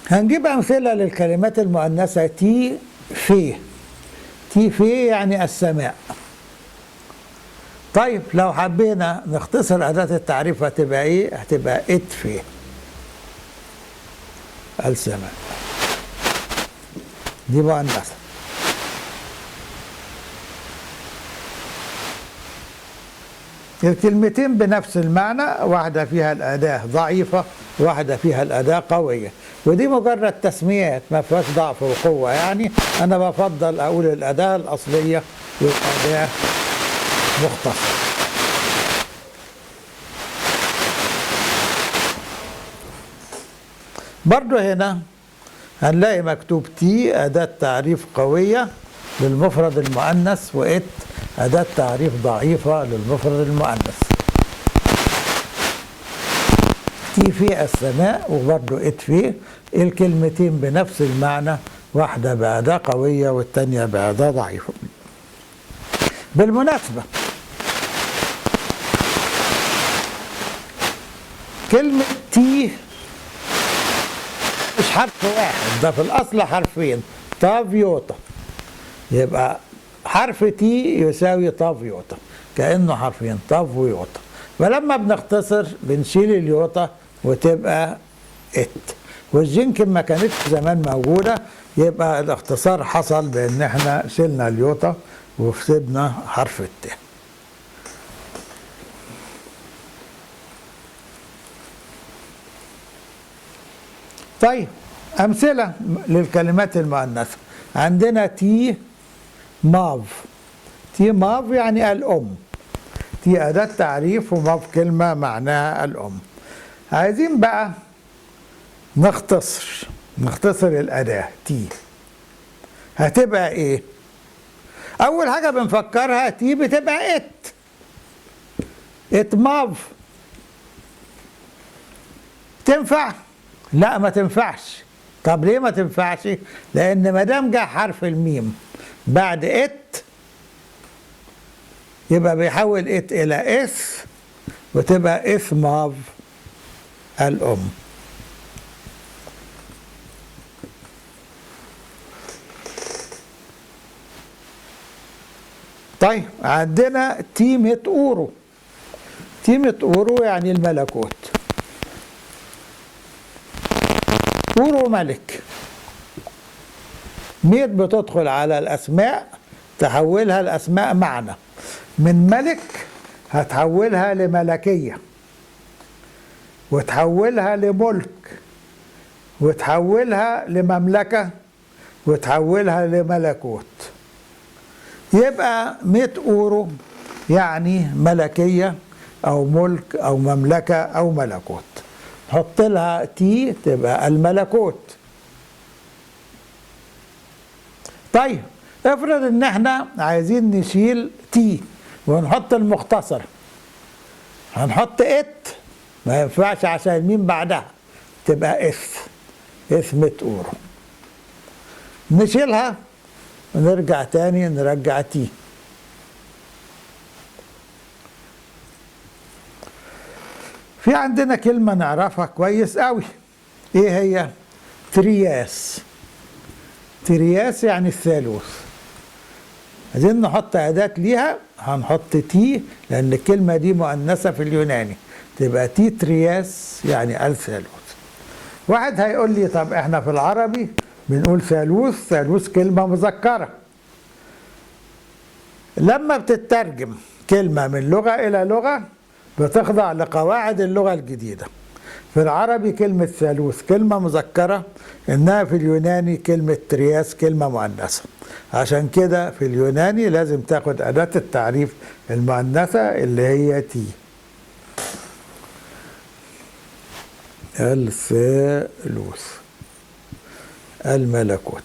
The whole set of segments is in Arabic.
هنجيب أمثلة للكلمات المؤنثة تي في. تي في يعني السماء. طيب لو حبينا نختصر أداة التعريف هتبقى إيه؟ هتبقى إت في السماء، دي مؤنثة. الكلمتين بنفس المعنى، واحدة فيها الأداة ضعيفة واحدة فيها الأداة قوية، ودي مجرد تسميات ما فيهاش ضعف وقوة. يعني أنا بفضل أقول الأداة الأصلية والأداة مختصرة. برضو هنا هنلاقي مكتوب تي أداة تعريف قوية للمفرد المؤنث، وإت أداة تعريف ضعيفة للمفرد المؤنث. تي في السماء وبرضو إت في، الكلمتين بنفس المعنى، واحدة بأداة قوية والتانية بأداة ضعيفة. بالمناسبة كلمة تي مش حرف واحد، ده في الأصل حرفين، تا فيوتا. يبقى حرف تي يساوي تا فيوتا، كأنه حرفين تا فيوتا. فلما بنختصر بنشيل اليوتا وتبقى ات، والجنكن ما كانتش زمان موجودة، يبقى الاختصار حصل بأن احنا شلنا اليوتا وفسدنا حرف الت. طيب أمثلة للكلمات المؤنثة عندنا تي ماف. تي ماف يعني الأم، تي أداة تعريف وماف كلمة معناها الأم. عايزين بقى نختصر الأداة تي، هتبقى إيه؟ أول حاجة بنفكرها تي بتبقى ات ماف. تنفع؟ لا ما تنفعش. طب ليه ما تنفعش؟ لأن ما دام جه حرف الميم بعد ات يبقى بيحول ات إلى اس وتبقى اس ماف الأم. طيب عندنا تيمة أورو. تيمة أورو يعني الملكوت. أورو ملك. ميت بتدخل على الأسماء تحولها الأسماء معنى، من ملك هتحولها لملكية، وتحولها لملك، وتحولها لمملكة، وتحولها لملكوت. يبقى 100 أورو يعني ملكية أو ملك أو مملكة أو ملكوت. نحط لها تي تبقى الملكوت. طيب افرض ان احنا عايزين نشيل تي ونحط المختصر، هنحط ات، ما ينفعش عشان الميم بعدها تبقى اس 100 أورو. نشيلها ونرجع تاني نرجع تي. في عندنا كلمة نعرفها كويس قوي، ايه هي؟ ترياس. ترياس يعني الثالوث. عايزين نحط أداة ليها، هنحط تي لأن الكلمة دي مؤنثة في اليوناني، تبقى تي ترياس يعني الثالوث. واحد هيقول لي طب احنا في العربي بنقول ثالوث، ثالوث كلمة مذكرة. لما بتترجم كلمة من لغة إلى لغة بتخضع لقواعد اللغة الجديدة. في العربي كلمة ثالوث كلمة مذكرة، إنها في اليوناني كلمة ترياس كلمة مؤنثة. عشان كده في اليوناني لازم تاخد أداة التعريف المؤنثة اللي هي تي. الثالوث الملكوت.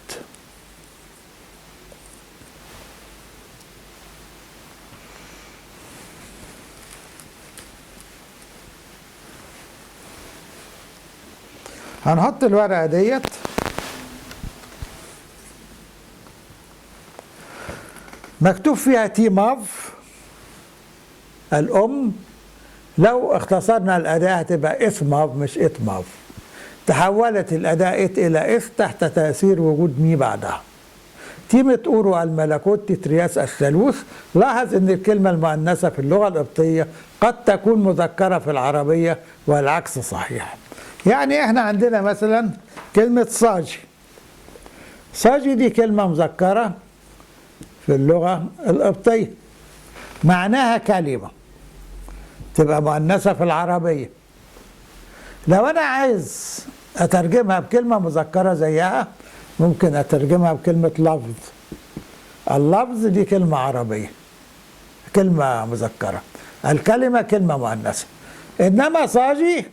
هنحط الورقة ديت مكتوب فيها تي ماف الأم. لو اختصرنا الأداة هتبقى اس ماف مش ات ماف. تحولت الأداة إت إلى إث تحت تأثير وجود مي بعدها. تيمة أورو الملكوت تترياس الثالوث. لاحظ أن الكلمة المؤنثة في اللغة القبطية قد تكون مذكرة في العربية والعكس صحيح. يعني احنا عندنا مثلا كلمة صاجي. صاجي دي كلمة مذكرة في اللغة القبطية، معناها كلمة، تبقى مؤنثة في العربية. لو أنا عايز أترجمها بكلمة مذكرة زيها ممكن أترجمها بكلمة لفظ. اللفظ دي كلمة عربية، كلمة مذكرة، الكلمة كلمة مؤنثة. إنما صاجي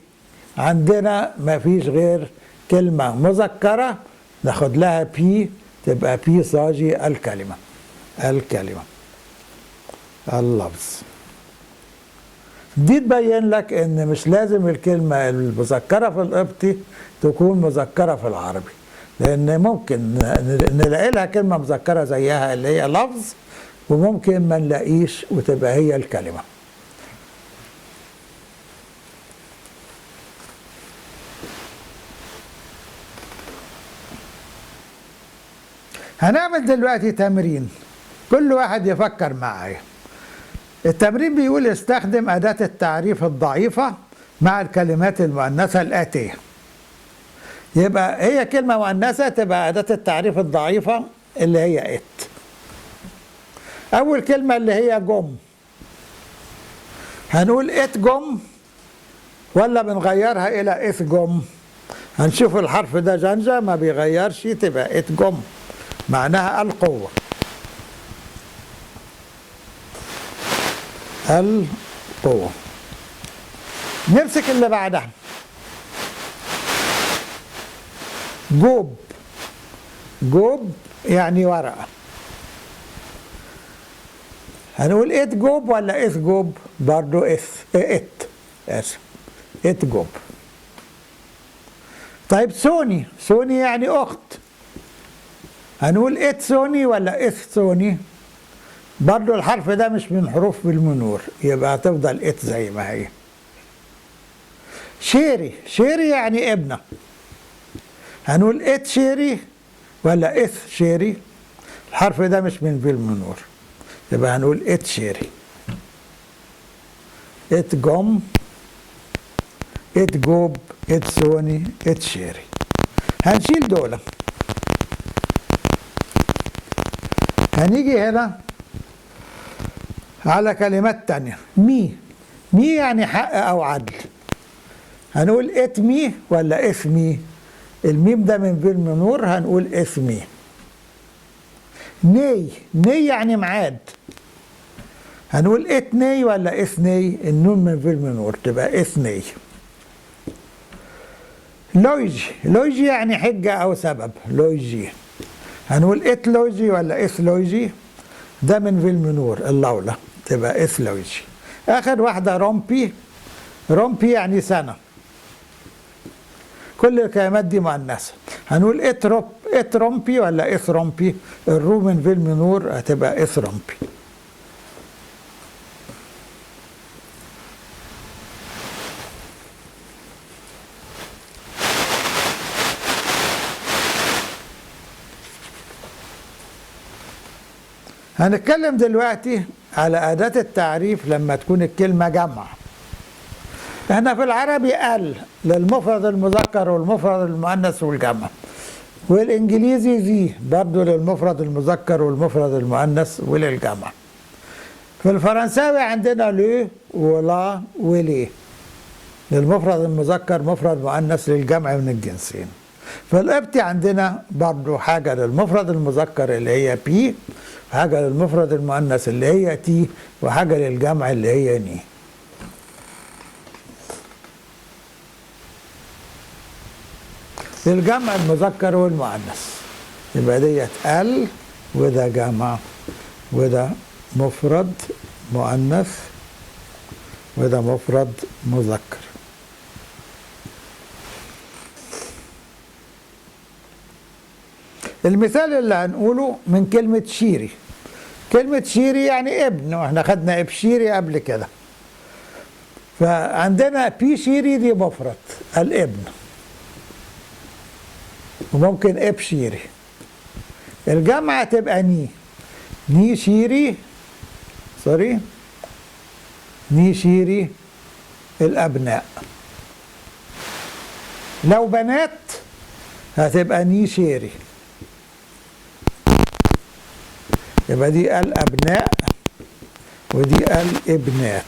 عندنا ما فيش غير كلمة مذكرة ناخد لها بي، تبقى بي صاجي الكلمة. الكلمة اللفظ دي تبين لك ان مش لازم الكلمة المذكرة في القبطي تكون مذكرة في العربي، لان ممكن نلاقي لها كلمة مذكرة زيها اللي هي لفظ، وممكن ما نلاقيش وتبقى هي الكلمة. هنعمل دلوقتي تمرين، كل واحد يفكر معايا. التمرين بيقول استخدم أداة التعريف الضعيفة مع الكلمات المؤنثة الآتية. يبقى هي كلمة مؤنثة تبقى أداة التعريف الضعيفة اللي هي إت. أول كلمة اللي هي جم، هنقول إت جم ولا بنغيرها إلى إث جم؟ هنشوف الحرف ده جنجة ما بيغيرش، تبقى إت جم معناها القوة. القوة. نمسك اللي بعدها جوب. جوب يعني ورقة. هنقول إت جوب ولا إث جوب؟ برضو إت آسف، إت جوب. طيب سوني. سوني يعني أخت، هنقول إت سوني ولا إث سوني؟ برضو الحرف ده مش من حروف بالمنور، يبقى هتفضل إت زي ما هي. شيري. شيري يعني ابنة، هنقول إت شيري ولا إث شيري؟ الحرف ده مش من بالمنور، يبقى هنقول إت شيري. إت جم، إت جوب، إت سوني، إت شيري. هنشيل دول. هنيجي هنا على كلمات تانية. مي. مي يعني حق أو عدل، هنقول إت مي ولا إث مي؟ الميم ده من بالمنور، هنقول إث مي. ني. ني يعني معاد، هنقول إت ني ولا إث ني؟ النون من بالمنور تبقى إث ني. لويجي. لويجي يعني حجة أو سبب، لويجي، هنقول إت لويجي ولا إث لويجي؟ ده من بالمنور اللولة، تبقى إث لويجي. آخر واحدة رومبي. رومبي يعني سنة. كل الكلمات دي مؤنثة، هنقول إت رومبي ولا إث رومبي؟ الرو من بالمنور هتبقى إث رومبي. هنتكلم دلوقتي على أداة التعريف لما تكون الكلمة جمع. احنا في العربي ال للمفرد المذكر والمفرد المؤنث والجمع، والانجليزي ذي برضه للمفرد المذكر والمفرد المؤنث وللجمع. في الفرنساوي عندنا لو ولا ولي للمفرد المذكر، مفرد مؤنث للجمع من الجنسين. في القبطي عندنا برضه حاجة للمفرد المذكر اللي هي بي، وحاجة للمفرد المؤنث اللي هي تي، وحاجة للجمع اللي هي ني. للجمع المذكر والمؤنث يبقى ديت ال، وده جمع، وده مفرد مؤنث، وده مفرد مذكر. المثال اللي هنقوله من كلمة شيري. كلمة شيري يعني ابن، واحنا خدنا ابشيري قبل كده. فعندنا بي شيري دي مفرد الابن. وممكن ابشيري. الجمع تبقى ني شيري، سوري، ني شيري الأبناء. لو بنات هتبقى ني شيري، يبقى دي الأبناء ودي الابنات.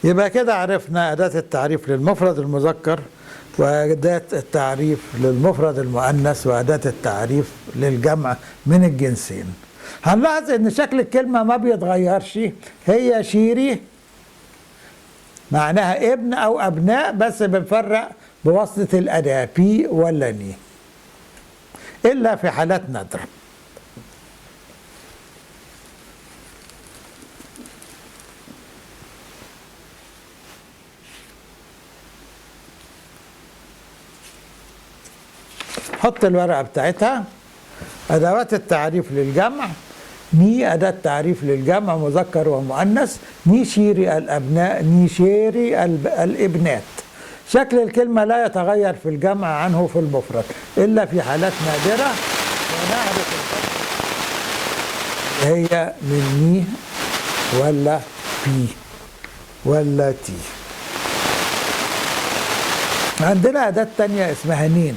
يبقى كده عرفنا أداة التعريف للمفرد المذكر وأداة التعريف للمفرد المؤنث وأداة التعريف للجمع من الجنسين. هنلاحظ ان شكل الكلمة ما بيتغيرش، هي شيري معناها ابن او ابناء، بس بنفرق بواسطة الأداة بي ولا ني، إلا في حالات نادرة. حط الورقة بتاعتها. أدوات التعريف للجمع: ني أداة تعريف للجمع مذكر ومؤنث، ني شيري الأبناء، ني شيري الابنات. شكل الكلمة لا يتغير في الجمع عنه في المفرد إلا في حالات نادرة، ونعرف هي من ني ولا بي ولا تي. عندنا أداة تانية اسمها نين،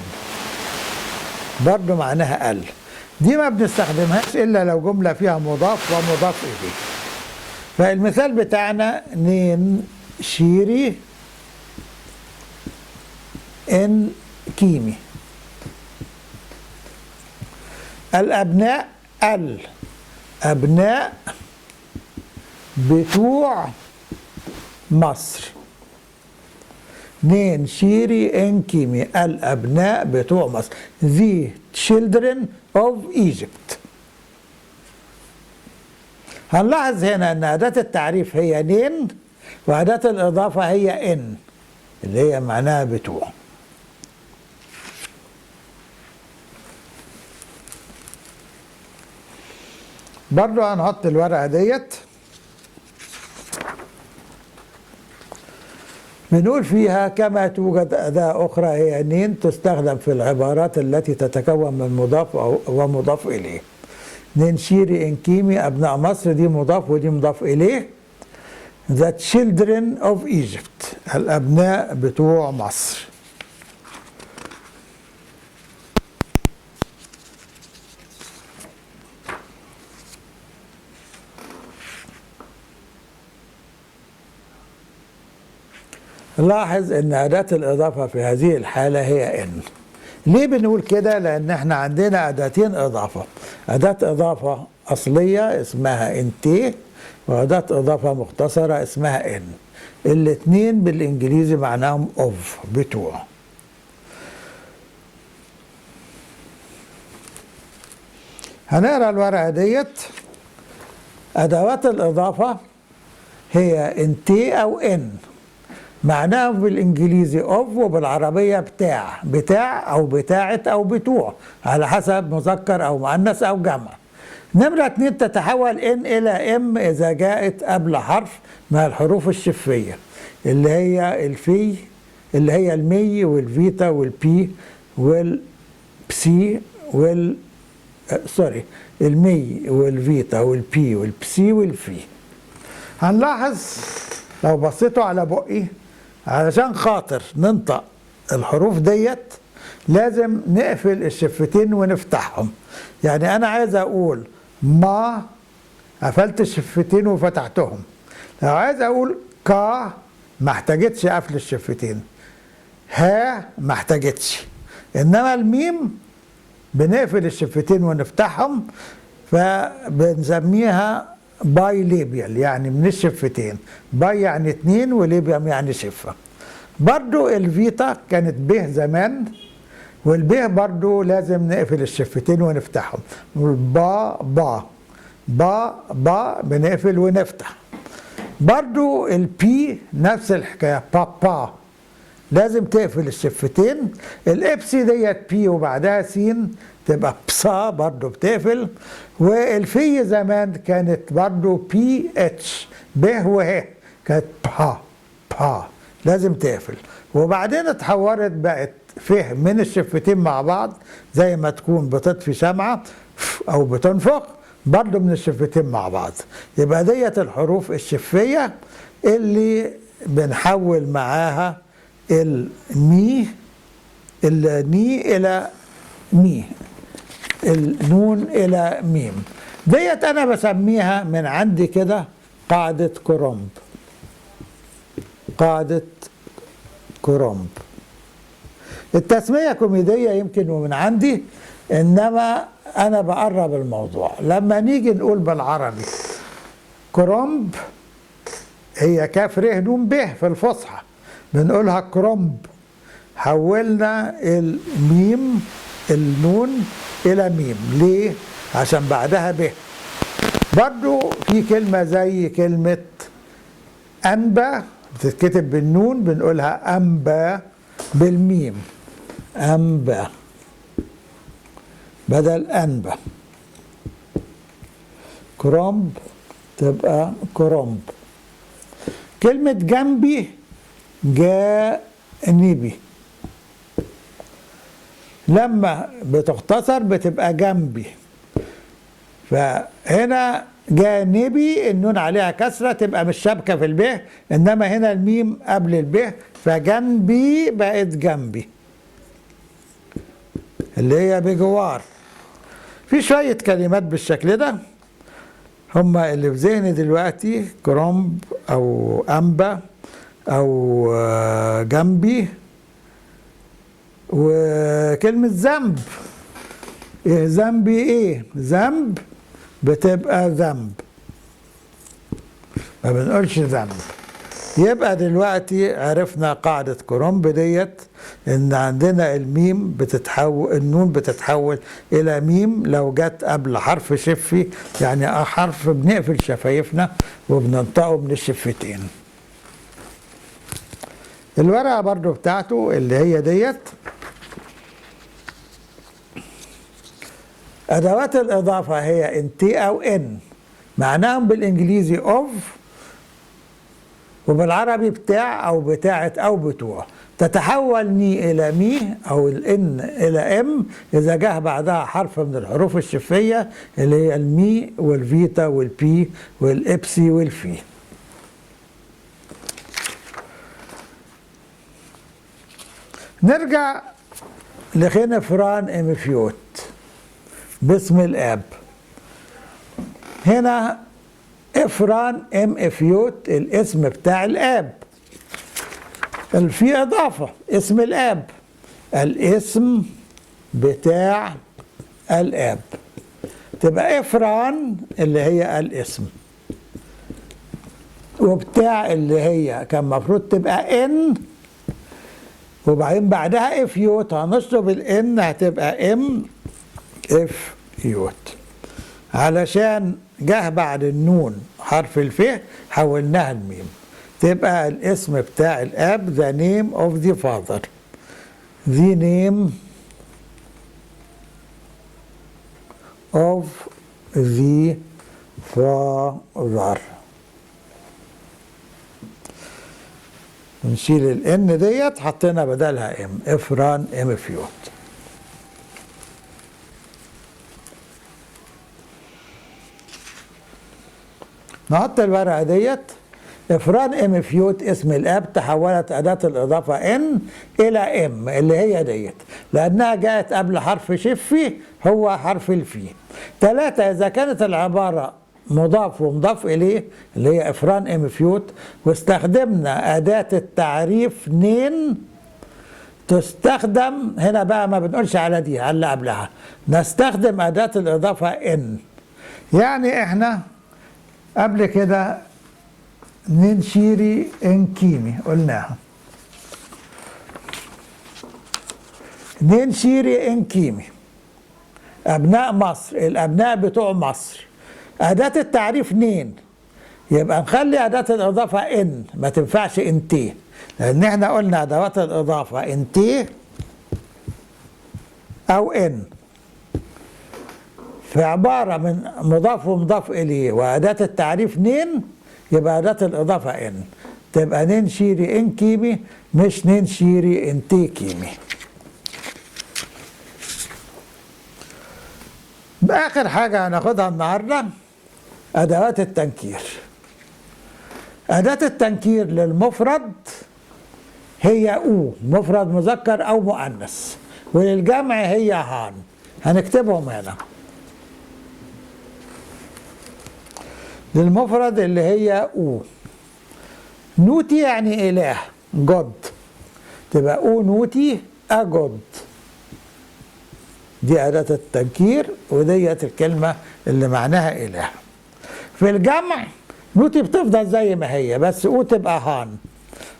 برضو معناها ال. دي ما بنستخدمهاش إلا لو جملة فيها مضاف ومضاف إليه. فالمثال بتاعنا نين شيري إن كيمي. الأبناء الأبناء بتوع مصر. نين شيري إن كيمي، الأبناء بتوع مصر. The children of Egypt. هنلاحظ هنا أن أداة التعريف هي نين، وأداة الإضافة هي إن اللي هي معناها بتوع. برضو هنحط الورقة ديت، بنقول فيها كما توجد أداة أخرى هي نين تستخدم في العبارات التي تتكون من مضاف ومضاف إليه. نين شيري إن كيمي أبناء مصر، دي مضاف ودي مضاف إليه. The children of Egypt، الأبناء بتوع مصر. لاحظ ان أداة الإضافة في هذه الحالة هي إن. ليه بنقول كده؟ لأن احنا عندنا أداتين إضافة، أداة إضافة أصلية اسمها انتي، وأداة إضافة مختصرة اسمها إن. الاتنين بالإنجليزي معناهم أوف، بتوع. هنقرأ الورقة ديت. أدوات الإضافة هي انتي أو إن، معناه بالإنجليزي أوف وبالعربية بتاع، بتاع أو بتاعت أو بتوع على حسب مذكر أو مؤنث أو جمع. نمرة 2 تتحول إن إلى إم إذا جاءت قبل حرف من الحروف الشفية اللي هي الفي، اللي هي المي والفيتا والبي والبسي المي والفيتا والبي والبسي والفي. هنلاحظ لو بصيتوا على بقي، علشان خاطر ننطق الحروف ديت لازم نقفل الشفتين ونفتحهم. يعني أنا عايز أقول ما، قفلت الشفتين وفتحتهم. لو عايز أقول كا ما احتاجتش قفل الشفتين، ها ما احتاجتش. إنما الميم بنقفل الشفتين ونفتحهم، فبنسميها باي ليبيال، يعني من الشفتين. باي يعني 2، وليبيام يعني شفة. برضو الفيتا كانت به زمان، والبه برضو لازم نقفل الشفتين ونفتحهم. با با با با بنقفل ونفتح. برضو البي نفس الحكاية، بابا لازم تقفل الشفتين. الابسي ديت بي وبعدها سين تبقى بصا برضو بتقفل. والفي زمان كانت برضو بي اتش ب وه كانت با لازم تقفل. وبعدين اتحورت بقت فه من الشفتين مع بعض، زي ما تكون بتطفي شمعة او بتنفخ برضو من الشفتين مع بعض. يبقى ديت الحروف الشفية اللي بنحول معاها الني إلى مي، النون إلى ميم. ديت أنا بسميها من عندي كده قاعدة كرومب. قاعدة كرومب. التسمية كوميدية يمكن ومن عندي، إنما أنا بقرب الموضوع. لما نيجي نقول بالعربي كرومب، هي كاف ر نون ب في الفصحى بنقولها كرومب. حولنا الميم النون إلى ميم. ليه؟ عشان بعدها ب. برضو في كلمة زي كلمة أنبا بتتكتب بالنون بنقولها أنبا بالميم، أنبا بدل أنبا. كرومب تبقى كرومب. كلمة جنبي جانبي، لما بتختصر بتبقى جنبي. فهنا جانبي النون عليها كسرة تبقى مش شابكة في الب، إنما هنا الميم قبل الب، فجنبي بقت جنبي اللي هي بجوار. في شوية كلمات بالشكل ده هما اللي في ذهني دلوقتي، كرومب أو أنبا أو جنبي. وكلمة ذنب، ذنبي إيه؟ ذنب بتبقى ذنب، ما بنقولش ذنب. يبقى دلوقتي عرفنا قاعدة كرومب ديت، ان عندنا الميم بتتحول، النون بتتحول الى ميم لو جت قبل حرف شفي، يعني حرف بنقفل شفايفنا وبننطقه من الشفتين. الورقة برضو بتاعته اللي هي ديت ادوات الاضافة هي انتي او ان، معناهم بالانجليزي اوف وبالعربي بتاع او بتاعت او بتوع. تتحول ني الى مي او الان الى ام اذا جه بعدها حرف من الحروف الشفيه اللي هي المي والفيتا والبي والابسي والفي. نرجع لخنفران امفيوت باسم الاب. هنا افران ام افيوت الاسم بتاع الاب، في اضافه اسم الاب، الاسم بتاع الاب تبقى افران اللي هي الاسم، وبتاع اللي هي كان المفروض تبقى ان، وبعدين بعدها افيوت هنشطب الان هتبقى ام افيوت، علشان جه بعد النون حرف الف حولناها الميم تبقى الاسم بتاع الاب the name of the father، the name of the father. نشيل الان ديت حطينا بدلها ام، افران ام فيوت. نحط الورقه ديت. افران ام فيوت اسم الاب تحولت اداه الاضافه ان الى ام اللي هي ديت، لانها جاءت قبل حرف شفي هو حرف الفي. 3 اذا كانت العباره مضاف ومضاف اليه اللي هي افران ام فيوت، واستخدمنا اداه التعريف نين، تستخدم هنا بقى ما بنقولش على دي، على اللي قبلها نستخدم اداه الاضافه ان. يعني احنا قبل كده ننشيري انكيمي قلناها، ننشيري انكيمي ابناء مصر، الابناء بتوع مصر. اداه التعريف نين، يبقى نخلي اداه الاضافه ان، ما تنفعش انتي، لأن احنا قلنا أدوات الإضافة إن تي أو إن، في عبارة من مضاف ومضاف إليه وأداة التعريف نين، يبقى أداة الإضافة إن، تبقى نين شيري إن كيمي، مش نين شيري إن تي كيمي. بآخر حاجة هناخدها النهاردة أدوات التنكير. أداة التنكير للمفرد هي أو، مفرد مذكر أو مؤنث، وللجمع هي هان. هنكتبهم هنا. للمفرد اللي هي أو، نوتي يعني إله، جود، تبقى أو نوتي أجود، دي أداة التنكير وديت الكلمة اللي معناها إله. في الجمع نوتي بتفضل زي ما هي، بس أو تبقى هان،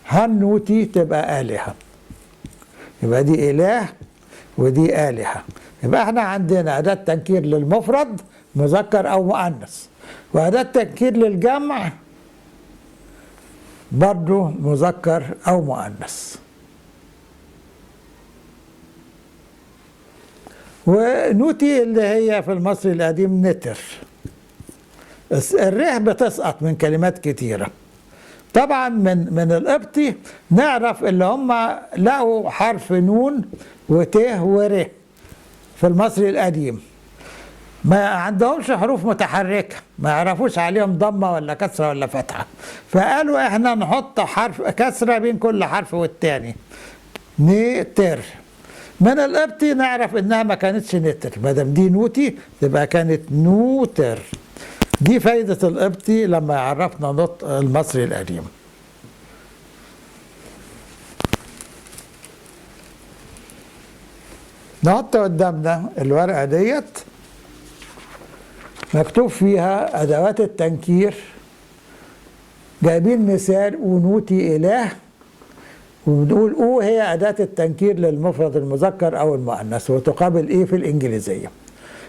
هان نوتي تبقى آلهة، يبقى دي إله ودي آلهة. يبقى احنا عندنا أداة تنكير للمفرد مذكر أو مؤنث، وأداة تنكير للجمع برضو مذكر أو مؤنث. ونوتي اللي هي في المصري القديم نتر. الره بتسقط من كلمات كتيرة. طبعا من القبطي نعرف اللي هم لقوا حرف نون وته وره في المصري القديم، ما عندهمش حروف متحركة، ما يعرفوش عليهم ضمة ولا كسرة ولا فتحة، فقالوا احنا نحط حرف كسرة بين كل حرف والتاني، نتر. من القبطي نعرف انها ما كانتش نتر، ما دام دي نوتي تبقى كانت نوتر. دي فايدة القبطي لما يعرفنا نطق المصري القديم. نحط قدامنا الورقة ديت مكتوب فيها أدوات التنكير، جايبين مثال أو نوتي إله، وبنقول أو هي أداة التنكير للمفرد المذكر أو المؤنث، وتقابل إيه في الإنجليزية.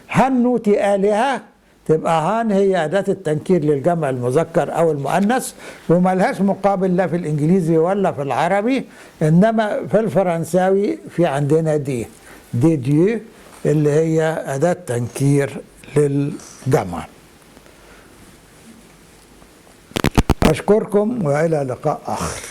هان نوتي آلهة، تبقى هان هي أداة التنكير للجمع المذكر أو المؤنث، وملهاش مقابل لا في الإنجليزي ولا في العربي، إنما في الفرنساوي في عندنا دي ديو اللي هي أداة تنكير للجمع. أشكركم وإلى لقاء آخر.